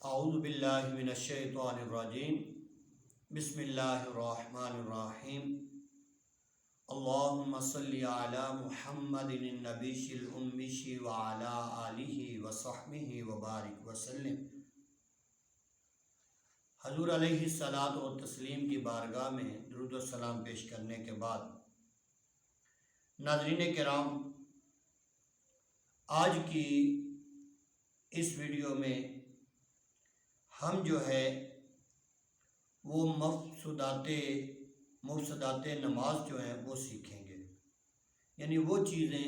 اعوذ باللہ من الشیطان الرجیم بسم اللہ الرحمن الرحیم اللہم صلی علی محمد النبی الأمی وعلی آلہ وصحبہ وبارک وسلم۔ حضور علیہ الصلاۃ والتسلیم کی بارگاہ میں درود و سلام پیش کرنے کے بعد ناظرین کرام، آج کی اس ویڈیو میں ہم جو ہے وہ مفسدات نماز جو ہیں وہ سیکھیں گے، یعنی وہ چیزیں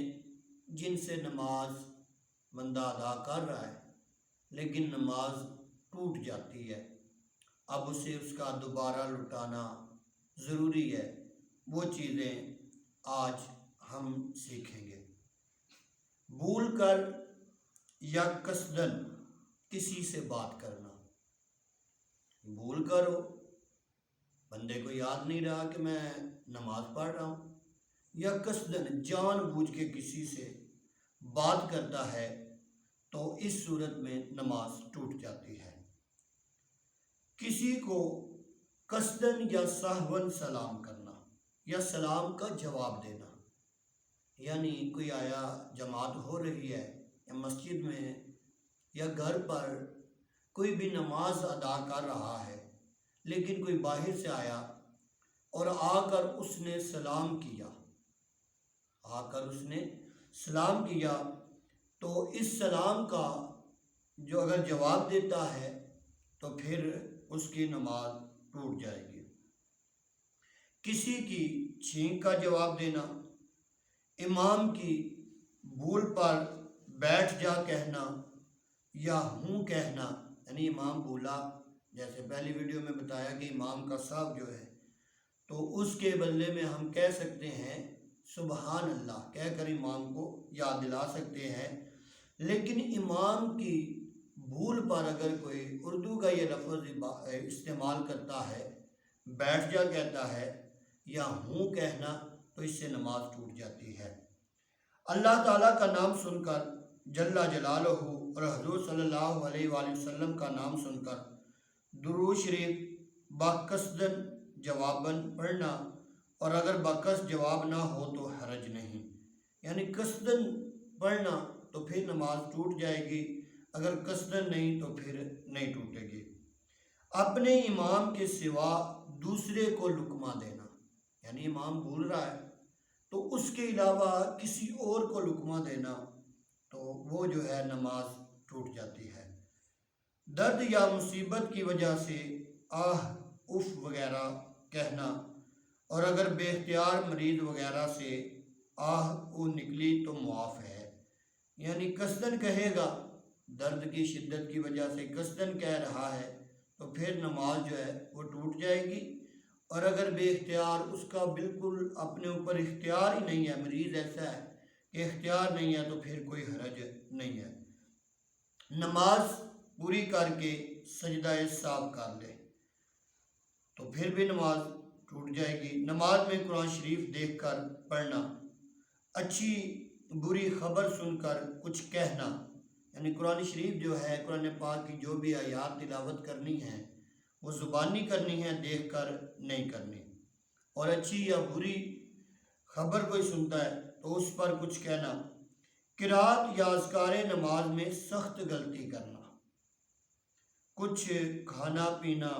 جن سے نماز بندہ ادا کر رہا ہے لیکن نماز ٹوٹ جاتی ہے، اب اسے اس کا دوبارہ لٹانا ضروری ہے، وہ چیزیں آج ہم سیکھیں گے۔ بھول کر یا قصدن کسی سے بات کرنا، بھول کر ہو، بندے کو یاد نہیں رہا کہ میں نماز پڑھ رہا ہوں، یا قصدن جان بوجھ کے کسی سے بات کرتا ہے تو اس صورت میں نماز ٹوٹ جاتی ہے۔ کسی کو قصدن یا سہون سلام کرنا یا سلام کا جواب دینا، یعنی کوئی آیا، جماعت ہو رہی ہے یا مسجد میں یا گھر پر کوئی بھی نماز ادا کر رہا ہے، لیکن کوئی باہر سے آیا اور آ کر اس نے سلام کیا تو اس سلام کا جو اگر جواب دیتا ہے تو پھر اس کی نماز ٹوٹ جائے گی۔ کسی کی چھینک کا جواب دینا، امام کی بھول پر بیٹھ جا کہنا یا ہوں کہنا، یعنی امام بولا، جیسے پہلی ویڈیو میں بتایا کہ امام کا صاحب جو ہے تو اس کے بدلے میں ہم کہہ سکتے ہیں سبحان اللہ کہہ کر امام کو یاد دلا سکتے ہیں، لیکن امام کی بھول پر اگر کوئی اردو کا یہ لفظ استعمال کرتا ہے، بیٹھ جا کہتا ہے یا ہوں کہنا، تو اس سے نماز ٹوٹ جاتی ہے۔ اللہ تعالیٰ کا نام سن کر جل جلالہ اور حضور صلی اللہ علیہ وآلہ وسلم کا نام سن کر درود شریف باقصدن جواباً پڑھنا، اور اگر باقصد جواب نہ ہو تو حرج نہیں، یعنی قصدن پڑھنا تو پھر نماز ٹوٹ جائے گی، اگر قصدن نہیں تو پھر نہیں ٹوٹے گی۔ اپنے امام کے سوا دوسرے کو لقمہ دینا، یعنی امام بھول رہا ہے تو اس کے علاوہ کسی اور کو لقمہ دینا، تو وہ جو ہے نماز ٹوٹ جاتی ہے۔ درد یا مصیبت کی وجہ سے آہ اف وغیرہ کہنا، اور اگر بے اختیار مریض وغیرہ سے آہ او نکلی تو معاف ہے، یعنی قصدن کہے گا، درد کی شدت کی وجہ سے قصدن کہہ رہا ہے تو پھر نماز جو ہے وہ ٹوٹ جائے گی، اور اگر بے اختیار، اس کا بالکل اپنے اوپر اختیار ہی نہیں ہے، مریض ایسا ہے کہ اختیار نہیں ہے، تو پھر کوئی حرج نہیں ہے۔ نماز پوری کر کے سجدہ سہو کر لے تو پھر بھی نماز ٹوٹ جائے گی۔ نماز میں قرآن شریف دیکھ کر پڑھنا، اچھی بری خبر سن کر کچھ کہنا، یعنی قرآن شریف جو ہے، قرآن پاک کی جو بھی آیات تلاوت کرنی ہے وہ زبانی کرنی ہے، دیکھ کر نہیں کرنی، اور اچھی یا بری خبر کوئی سنتا ہے تو اس پر کچھ کہنا۔ قرات یا اذکار نماز میں سخت غلطی کرنا، کچھ کھانا پینا،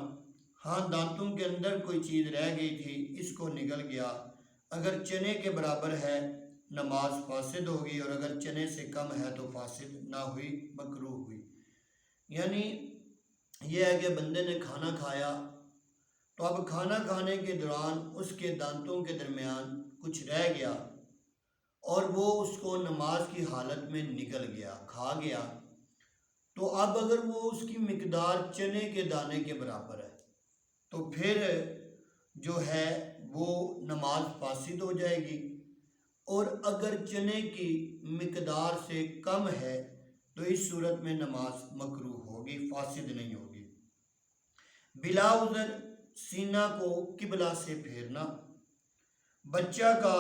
ہاں دانتوں کے اندر کوئی چیز رہ گئی تھی، اس کو نگل گیا، اگر چنے کے برابر ہے نماز فاسد ہوگی، اور اگر چنے سے کم ہے تو فاسد نہ ہوئی، مکروہ ہوئی۔ یعنی یہ ہے کہ بندے نے کھانا کھایا تو اب کھانا کھانے کے دوران اس کے دانتوں کے درمیان کچھ رہ گیا اور وہ اس کو نماز کی حالت میں نگل گیا، کھا گیا، تو اب اگر وہ اس کی مقدار چنے کے دانے کے برابر ہے تو پھر جو ہے وہ نماز فاسد ہو جائے گی، اور اگر چنے کی مقدار سے کم ہے تو اس صورت میں نماز مکروہ ہوگی، فاسد نہیں ہوگی۔ بلا عذر سینہ کو قبلہ سے پھیرنا، بچہ کا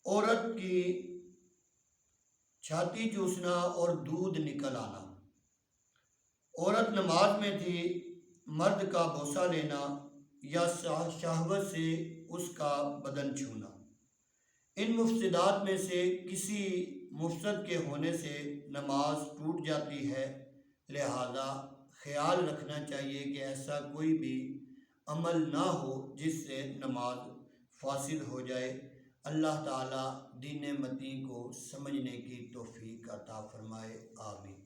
عورت کی چھاتی چوسنا اور دودھ نکل آنا۔ عورت نماز میں تھی، مرد کا بوسہ لینا یا شہوت سے اس کا بدن چھونا۔ ان مفسدات میں سے کسی مفسد کے ہونے سے نماز ٹوٹ جاتی ہے، لہذا خیال رکھنا چاہیے کہ ایسا کوئی بھی عمل نہ ہو جس سے نماز فاسد ہو جائے۔ اللہ تعالیٰ دین متین کو سمجھنے کی توفیق عطا فرمائے، آمین۔